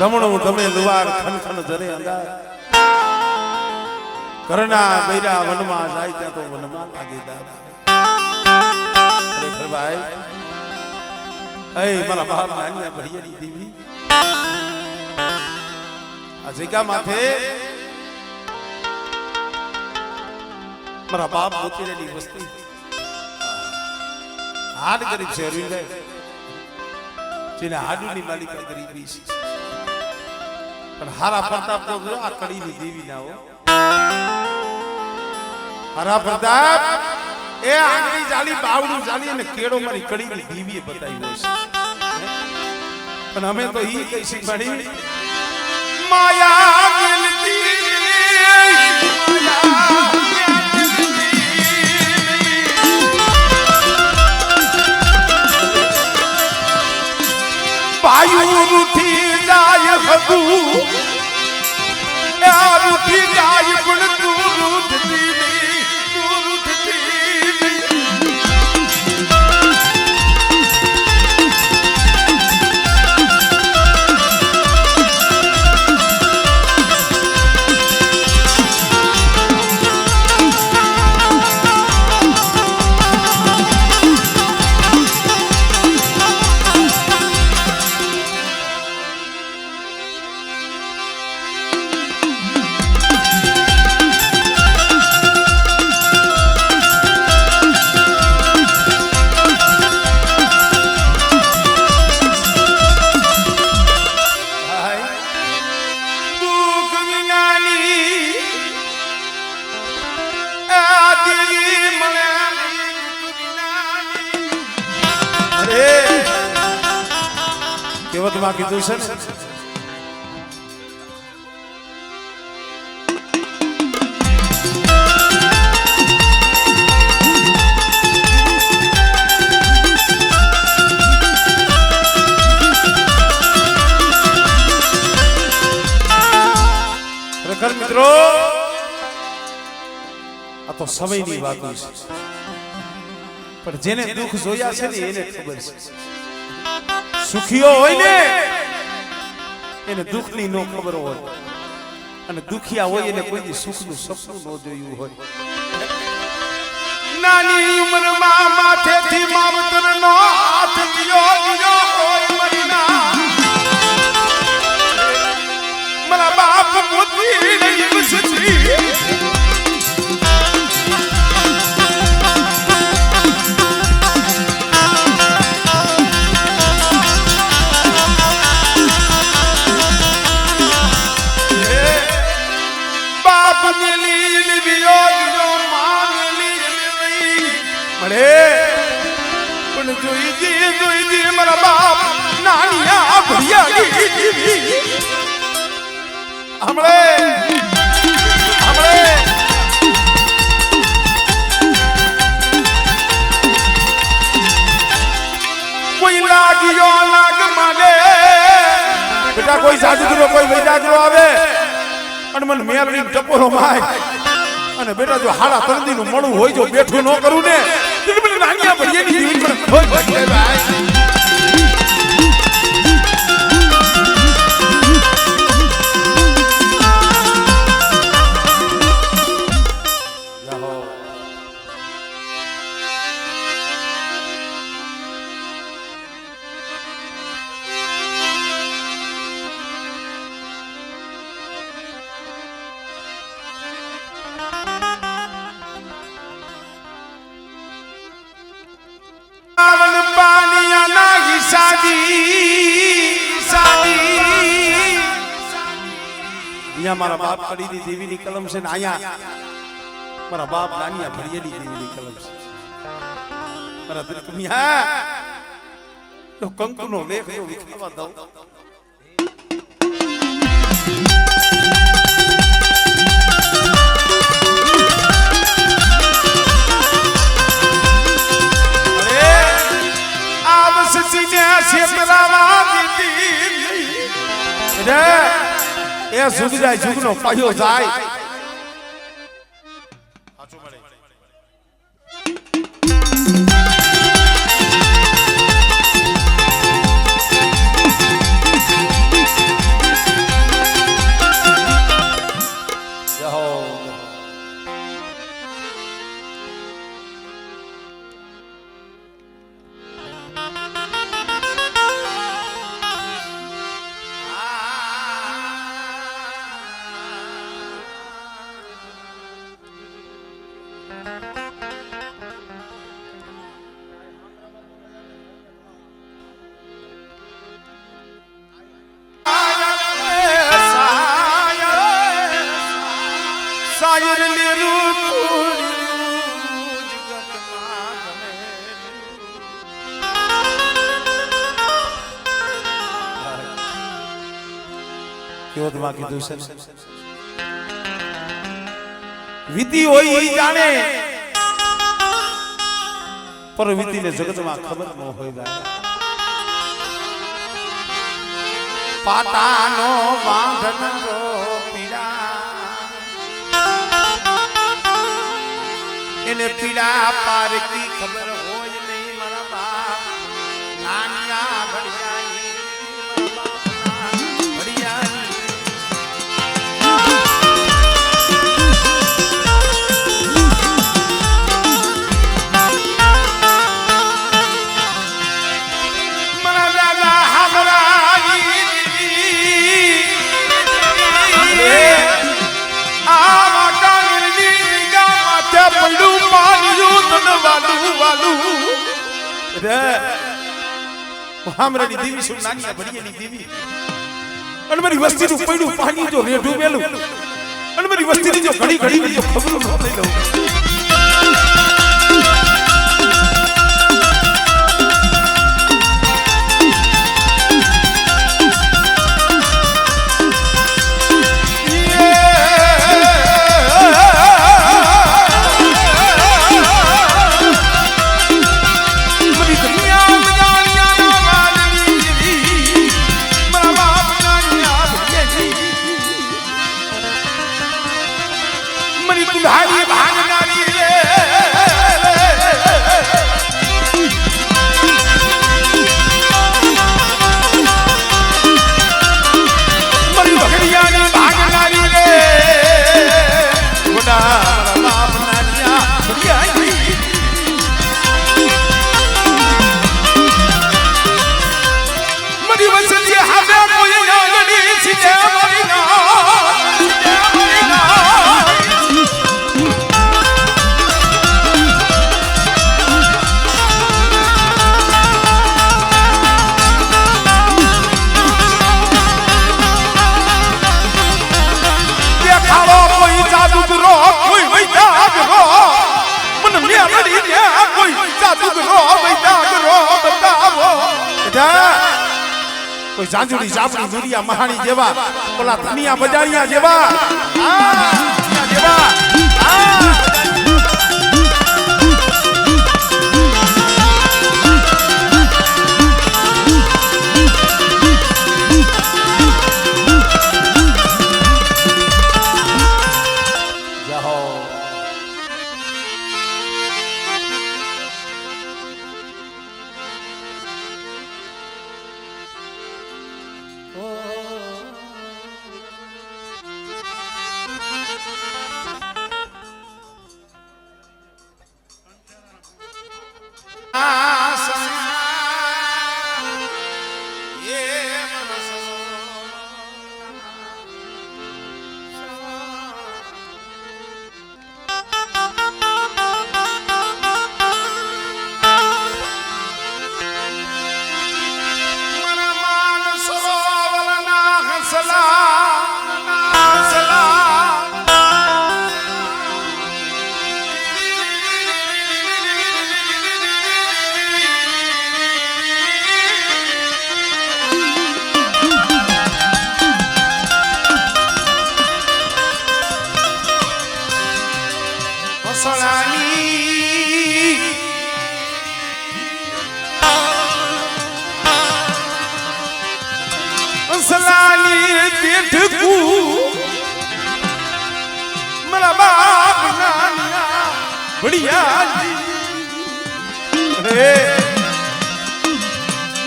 ધમણું ધમે લુવાર ખન ખન જરે અંગાર કરના બૈરા વનમાં જાય ત્યાં તો વનમાં લાગે દાદા ખરેખર ભાઈ એ મારા બાપ નાની ભરિયાની દેવી આ જગ્યા માથે મારા બાપ મોતીરેની વસ્તી હાડ ગરીબ છે અરવિંદભાઈ જેને હાડુની માલિકા ગરીબી છે પણ હારા પ્રતાપ તો આ કડીની દેવી ના હો હારા પ્રતાપ એ આંગળી જાલી બાવડું જાલી અને કેળો મારી કડીની દેવીએ બતાવ્યો છે પણ અમે તો ઈ કઈ શીખવાડી માયા મિલતી પાયું રૂઠી જાય હતું રૂઠી જાય પણ તું રૂઠતી નહીં તું રૂઠતી કેવતમાં કીધું છે ને ખરેખર મિત્રો આ તો સમયની વાતો છે પણ જેને દુઃખ જોયા છે ને એને ખબર છે સુખીઓ હોય ને એને દુઃખની નો ખબર હોય અને દુખિયા હોય એને કોઈ સુખનું સપનું ન જોયું હોય નાની ઉંમરમાં માથેથી માવતરનો હાથ દિયો હોય મરીના મારા બાપ મોતી નહીં બસતી જોઈ મારા બાપ નાનિયા ભરિયાની દેવી હમણે કોઈ લાગ્યો લાગ માને બેટા કોઈ સાધુનો કોઈ વૈદાગરો આવે અને મને મેલની ટપોરો માય અને બેટા જો હાડા તરદી નું મળું હોય જો બેઠું ન કરું ને મને નાનિયા ભરિયાની દેવી પણ ખોઈ પડે ભાઈ મારા બાપ કડીની દેવીની કલમ છે ને આયા મારા બાપ નાનિયા ભરિયાની દેવીની કલમ છે મારા દિલકમિયા તો કંકુનો લેખ જો વિખાવા દઉં એ સુખ જાય સુખનો પાયો જાય ક્યોદમાં કીધું છે વિધિ હોય ઈ જાણે પર વિધિને જગતમાં ખબર ન હોય પાતાનો બાંધનો પીડા એને પીડા પાર કી ખબર હોય નહીં મારા બાપ નાનિયા ભડિયાની હામરાની દેવી શું નાનિયા ભડિયાની દેવી અને મારી વસ્તીનું પડ્યું પાણી જો રેઢું મેલું અને મારી વસ્તીની જો ઘડી ઘડી જો ખબર ન લઈ લઉં કોઈ ઝાંઝુડી જાપડી દુરિયા મહાણી જેવા ઓલા ધનિયા બજારિયા જેવા જેવા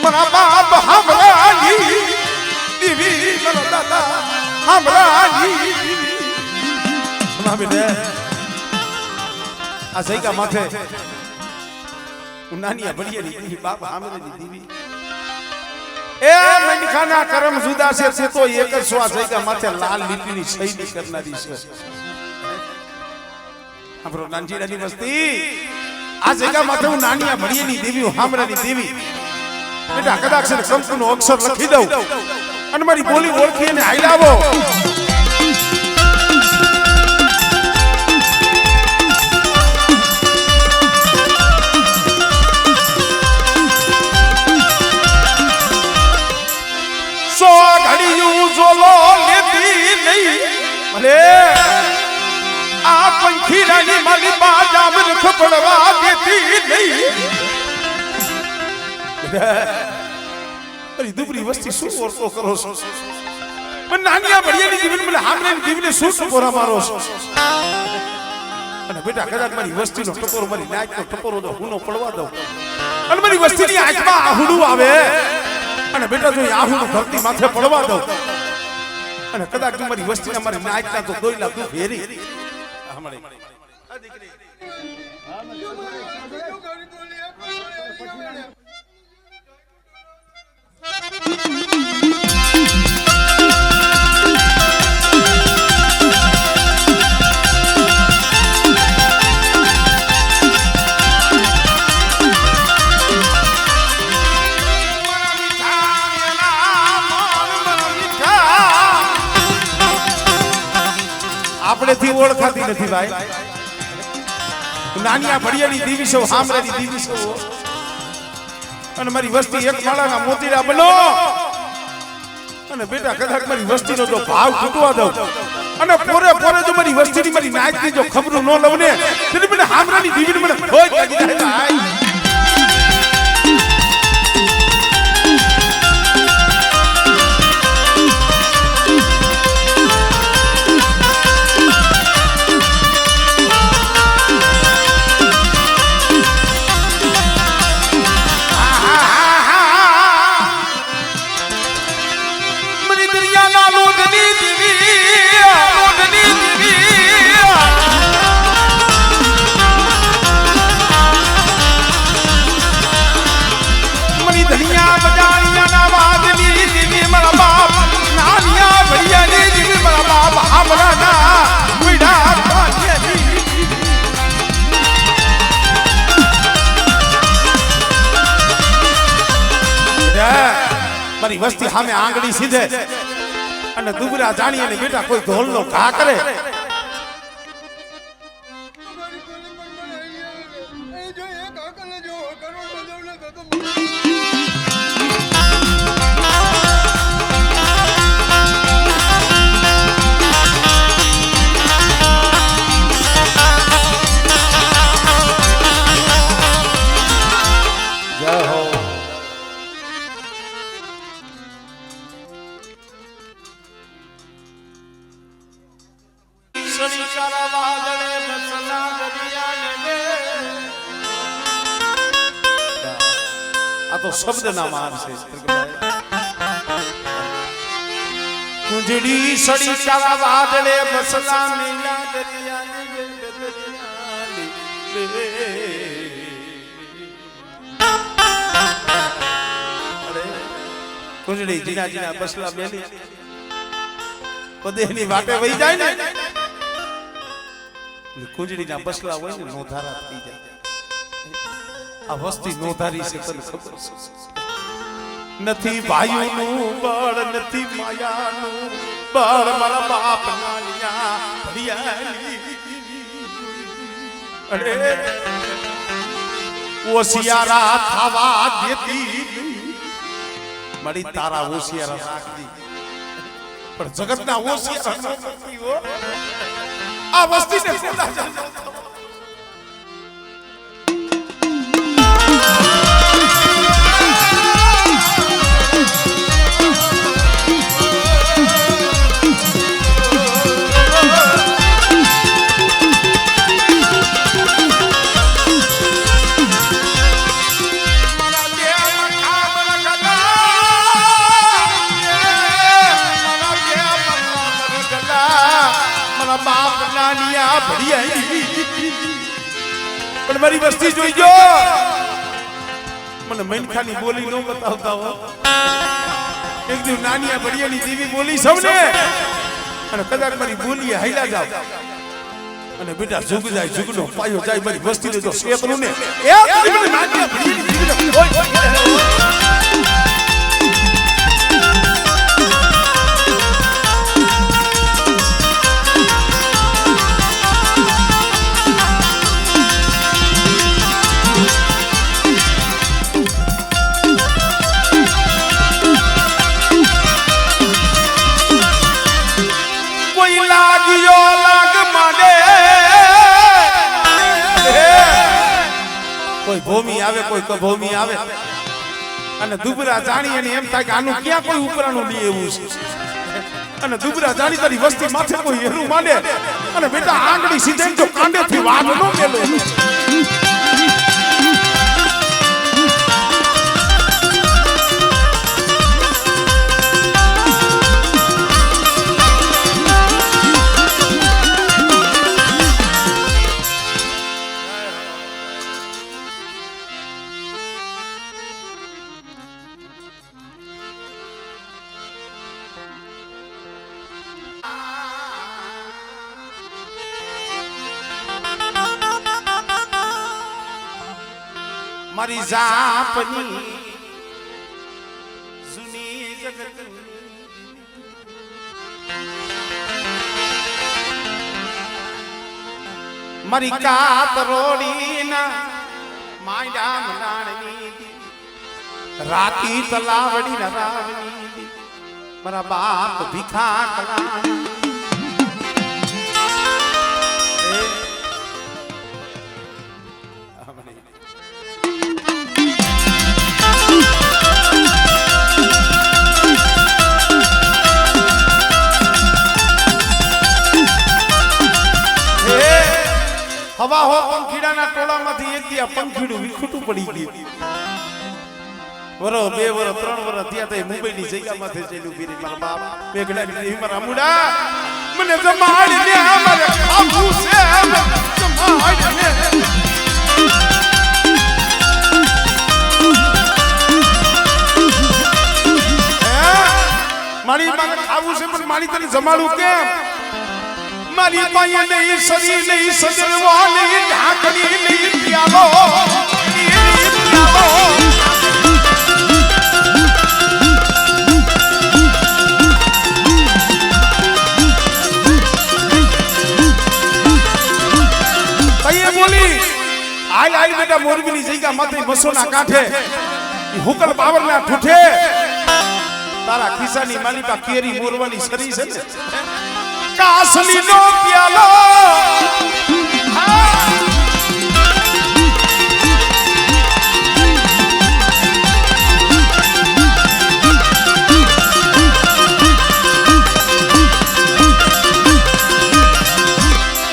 मरा बाप हमरानी दीवी मरा दादा हमरानी માં બેઠે આ સૈકા માથે નાની ભડિયાની દીવી બાપ આમરેની દીવી એ મનખાના કરમ જુદા છે તે તો એક જ સ્વા સૈકા માથે લાલ લીટીની સહીની કરનારી છે આપણો નાનજીડાની વસ્તી આ સૈકા માથે હું નાની ભડિયાની દીવી હું આમરેની દીવી બેટા કદાચ છે કંકુનો અક્ષર લખી દઉં અને મારી બોલી ઓળખી અને હાઈલાવો સો ઘડીયું જોલો લેતી નહીં ભલે આ પંખીરાની મારી બાજામ રખ પડવા દેતી નહીં અરે દુબરી વસ્તી શું ઓરતો કરો છો પણ નાનિયા ભડિયાની જીવન મને હામરેની જીવને શું ટકોરા મારો છો અને બેટા કદાચ મારી વસ્તીનો ટકોરો મારી નાચનો ટકોરો દો હુનો પડવા દો અને મારી વસ્તીની આંખમાં આહુડું આવે અને બેટા જો આહુનો ધરતી માથે પડવા દો અને કદાચ તું મારી વસ્તીના મારી નાચના તો દોઈલા તું ફેરી હમણે આ દીકરી આપણેથી ઓળખાતી નથી ભાઈ નાનિયા ભડિયાની દીવી છો હામરાની દીવી છો અને મારી વસ્તી એક માળાના મોતીડા બનો અને બેટા કદાચ મારી વસ્તીનો જો ભાવ તૂટવા દઉં અને પોરે પોરે જો મારી વસ્તીની મારી નાચની જો ખબર ન લઉં ને તેની મને હામરાની દીવીને મને ભોજ લાગી જાય ભાઈ મારી વસ્તી સામે આંગળી સીધે અને દુબરા જાણી અને બેટા કોઈ ઢોલનો ઘા કરે આ તો શબ્દ ના માર છે કુંજડી સડી ચારા વાદળે બસલા નીલા કુંજડી જીના જીના બસલા બેલી પદેની વાટે વહી જાય ને કુંજડીના બસલા હોય ને નોધારા થઈ જાય આ વસ્તી નોધારી છે તને ખબર છે નથી ભાઈઓનું બળ નથી માયાનું બળ મારા બાપ નાલિયા ભડિયાની અરે ઓશિયારા થવા દેતી મળી તારા ઓશિયારા રાખતી પણ જગતના ઓશિયારા નથી હો આ વસ્તીને ખોટા જાણતા બાપ નાનિયા ભડિયા પણ મારી વસ્તી જોઈ જો મને મનખાની બોલી નો બતાવતા હો એક દિવસ નાનિયા ભડિયાની દેવી બોલી સૌને અને કદાચ મારી બોલી હાઈલા જાવ અને બેટા જુગ જાય જુગનો પાયો જાય મારી વસ્તીને જો શેતરું ને એ નાનિયા ભડિયાની દેવીને કોઈ ભૂમિ આવે કોઈ કભૂમિ આવે અને દુબરા જાણી અને એમ થાય કે આનું ક્યાં કોઈ ઉપરાનું લી એવું છે અને દુબરા જાણી તારી વસ્તી માથે કોઈ હેરું માંડે અને બેટા આંગળી સીધે જો કાંડેથી વાત ન મેલો મારી જાપની જૂની જગત મારી કાતરોડીના માયડા મનાણની રાતી તલાવડી ના રાવની મારા બાપ ભીખા કલા હવા હો પંખીડાના ટોળામાંથી એક દી આ પંખીડું વિખૂટું પડી ગયું વરો 2 વરો 3 વરો ત્યાં તો મુંબઈની જગ્યામાંથી ચેલું પીરી મારા બાપ બેગડાની દેવી મારા મુડા મને જમાડી દે મારે ખાવું છે જમાડી દે મારી મારે ખાવું છે પણ મારી તને જમાડું કેમ મારી પાયે નહીં સરી નહીં સજરવા નહીં ઢાકણી નહીં પ્યાલો બોલી આઈ બેટા મોરબીની જગ્યા માથે બસોના કાંઠે હુકલ બાવરના ઠૂઠે તારા ખિસ્સાની માલિકા કેરી મોરવાની સરી છે ને કાસલી નો પ્યાલો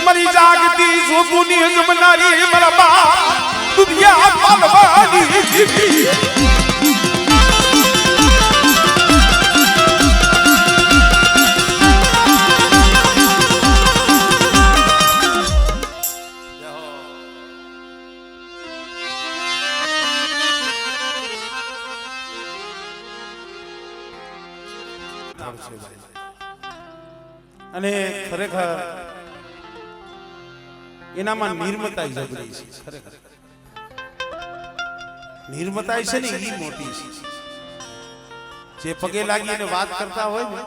મરી જાગતી જોગુની જમનારી મારા બાપ દુનિયા પાલવાની અને ખરેખર એનામાં નિર્મતા જબરી છે ખરેખર નિર્મતા છે ને એ મોટી છે જે પગે લાગીને વાત કરતા હોય ને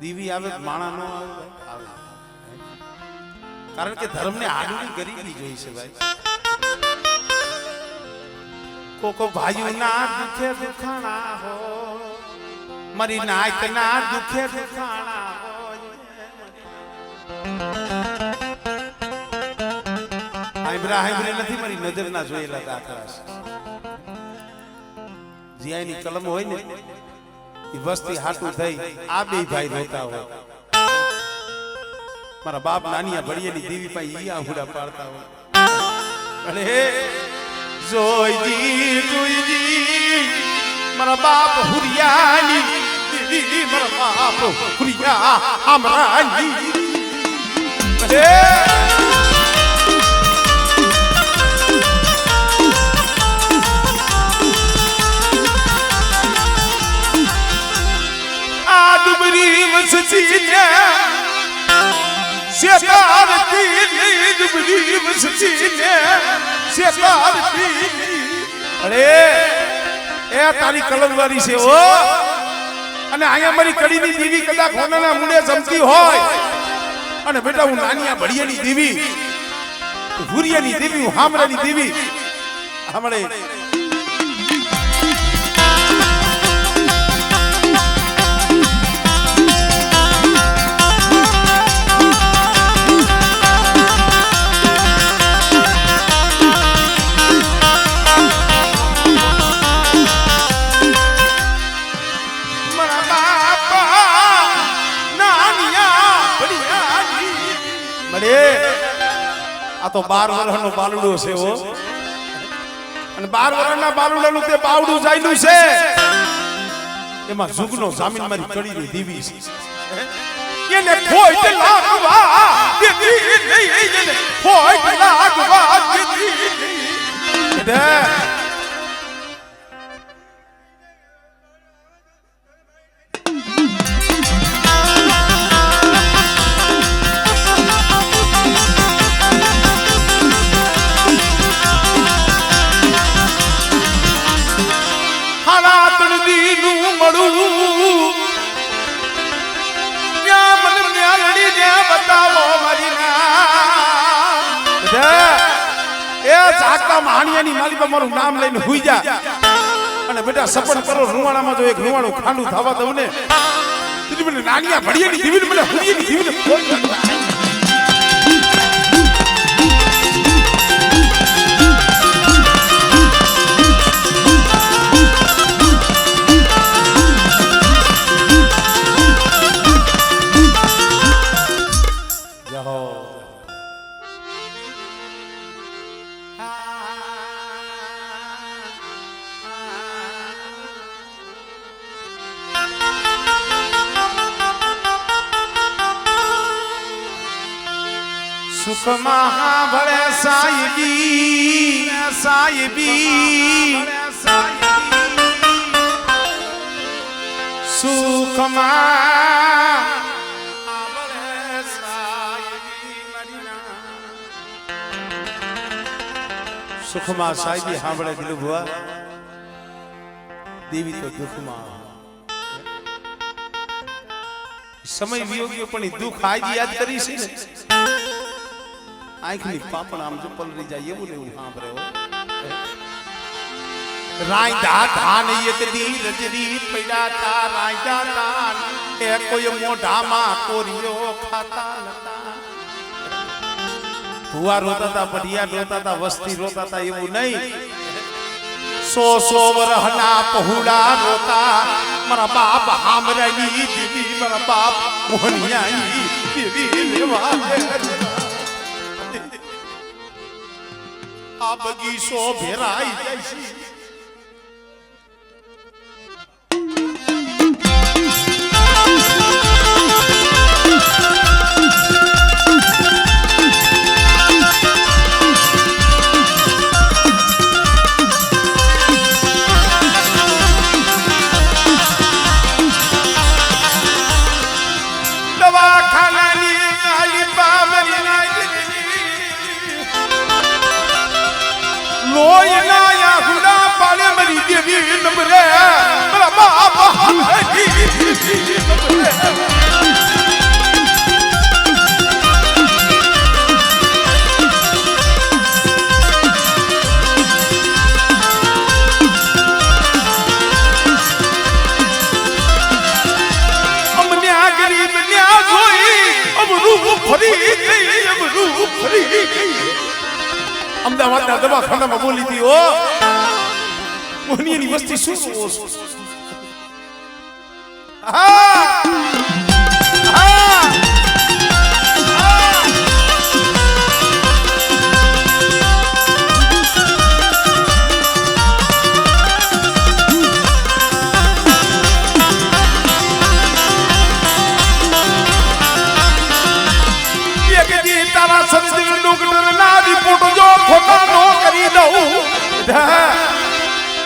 દીવી આવે માણા નો આવે કારણ કે ધર્મને આડુની ગરીબી જોઈ છે ભાઈ કોકો ભાઈઓ ના દુખે દુખાણા હો મારી નાક ના દુખે દુખાણા હોય નથી મારી નજર ના જોયેલા દાખલા જીઆઈની કલમ હોય ને એ વસ્તી હાટું થઈ આ બે ભાઈ રોતા હોય મારા બાપ નાનિયા ભડિયાની દેવી પાસે ઈ આહુડા પાડતા હોય અને જોઈજી જોઈજી મારા બાપ હુરિયાની દેવી મારા બાપ પ્રિયા આમરાની અરે આ ડુબરી વસચીને શેતારતી ડુબરી વસચીને શેતારતી અરે એ તારી કલમવારી છે ઓ અને અહીંયા મારી કડીની દેવી કદાચ હોનાના મુંડે જમતી હોય અને બેટા હું નાનિયા ભડિયાની દેવી ભૂરિયાની દેવી હું હામરાની દેવી હમણે આ તો 12 વર્ષનો બાલુડો છે ઓ અને 12 વર્ષના બાલુડાનું તે બાવડું જાયલું છે એમાં જુગનો જામીન મારી કડીની દેવી છે એને ખોટ લાગવા દેતી નહીં એને ખોટ લાગવા દેતી નહીં માણિયાની માલી પર મારું નામ લઈને હુઈ જા અને બેટા સપન કરો રૂવાણામાં જો એક રૂવાણું ખાંડું થવા દઉં ને તું મને નાનિયા ભડિયાની દેવીને મને હુઈની દેવીને ફોન સુખ મહાભળે સાહેબી સાહેબી સુખ મહાભળે સાહેબી સુખમાં સાહેબી સાંભળે દિલુ ભુવા દેવી તો દુઃખમાં સમય વિયોગ્ય પણ દુઃખ આજ યાદ કરી છે ને આંખની પાપણ આમ જો પલરી જાય એવું ને એવું સાંભળે હો રાંધા ધાન એક દી રજરી પડ્યા તા રાંધા ધાન એ કોઈ મોઢામાં કોરિયો ખાતા નતા ભુવા રોતા તા પઢિયા રોતા તા વસ્તી રોતા તા એવું નહીં 100 વરહના પહુડા રોતા મારા બાપ હામરાની દેવી મારા બાપ મોહનિયાની દેવી લેવા આ બગીચો ભેરાઈ જાય છે અમદાવાદના દવાખાનામાં બોલી હતી ઓ મોહનીની વસ્તી શું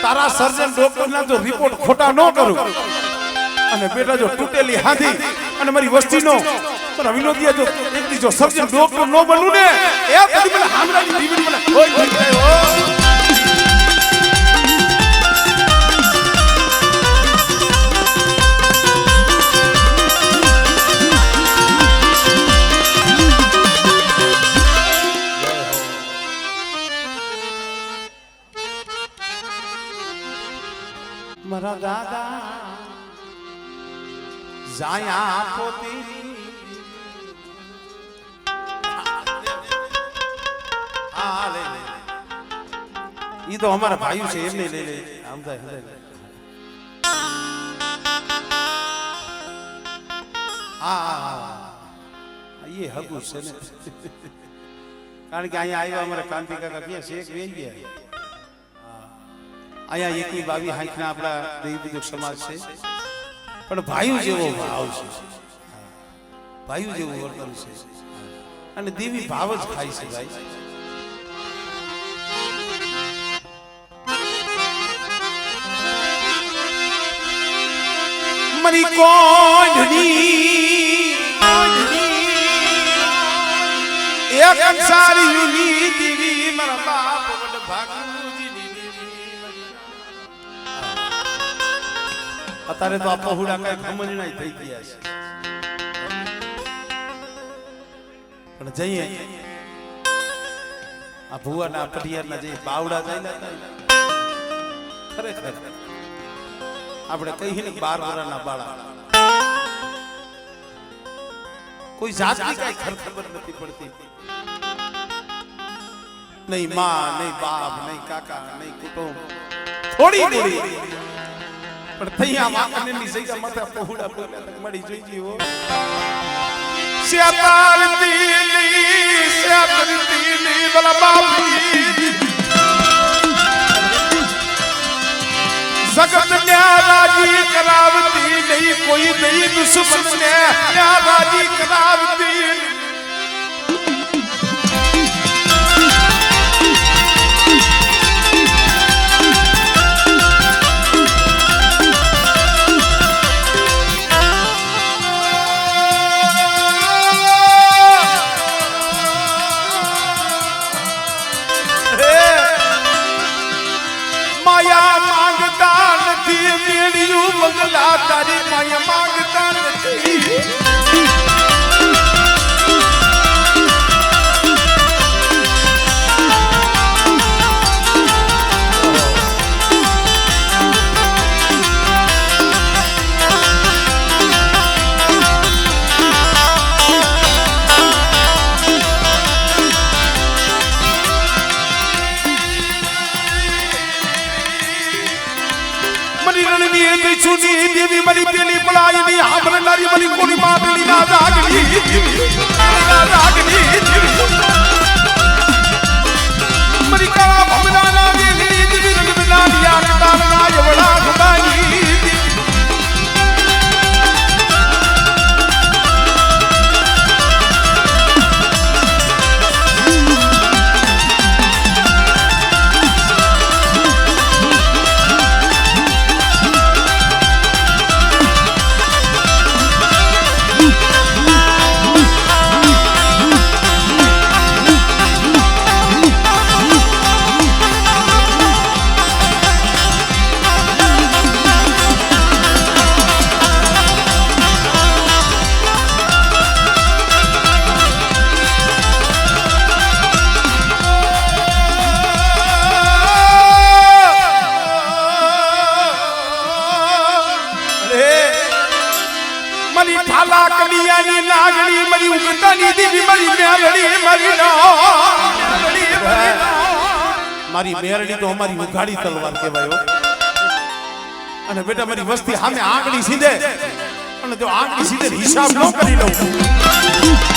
તારા સર્જન ડોક્ટરના જો રિપોર્ટ ખોટા ન કરું અને બેટા જો તૂટેલી હાથી અને મારી વસ્તીનો પણ વિનોદિયા જો એકદી જો સર્જન ડોક્ટર ન બનું ને એ કદી મને હામરાની જીવન મને કોઈ થઈ જાય મારા દાદા જાયા પોતી ઈ તો અમારા ભાઈઓ છે એમને લઈ લે આમ થાય એ હગું છે ને કારણ કે અહીંયા આવ્યા અમારા કાંતિ કાકા ક્યાં શેખ વેઈ ગયા અહીંયા એકવી બાવી હાંખના આપણા દૈવિક સમાજ છે પણ ભાઈઓ જેવો ભાવ છે ભાઈઓ જેવું વર્તન છે અને દેવી ભાવ જ ખાય છે ભાઈ મરી કોંઢની એક અંસારી ની દેવી મારા બાપ વડ ભાગુજી ની અત્યારે તો આ પહોળા કઈ ખમજણા થઈ ગયા છે પણ જઈએ આ ભુવાના પટિયારના જે બાવડા જાય ખરેખર આપણે કહીએ ને 12 વર્ષના બાળા કોઈ જાતની કઈ ખબર નથી પડતી નહીં માં નહીં બાપ નહીં કાકા નહીં કુટુંબ થોડી થોડી પણ થઈયા વાકને ની જગ્યા માથે પહોળા બોલ્યા મળી જોઈ જીવો શેતાર તીલી બલા બાપી જગત ને રાજી કરાવતી નહીં કોઈ નહીં દુશ્મન ને રાજી કરાવતી મંગલા તારી માયા માંગતા નથી સુની દેવી મરી પેલી પલાયની હામર લારી મરી કોની મારલી ના રાગની મરી કાળા ભમના ના દેવી દેવી રંગના લિયા કાળના એવડા ખબાની મારી મેરડી તો અમારી ઉઘાડી તલવાર કહેવાય અને બેટા મારી વસ્તી સામે આંગળી સીધે અને જો આંગળી સીધે હિસાબ ન કરી લઉં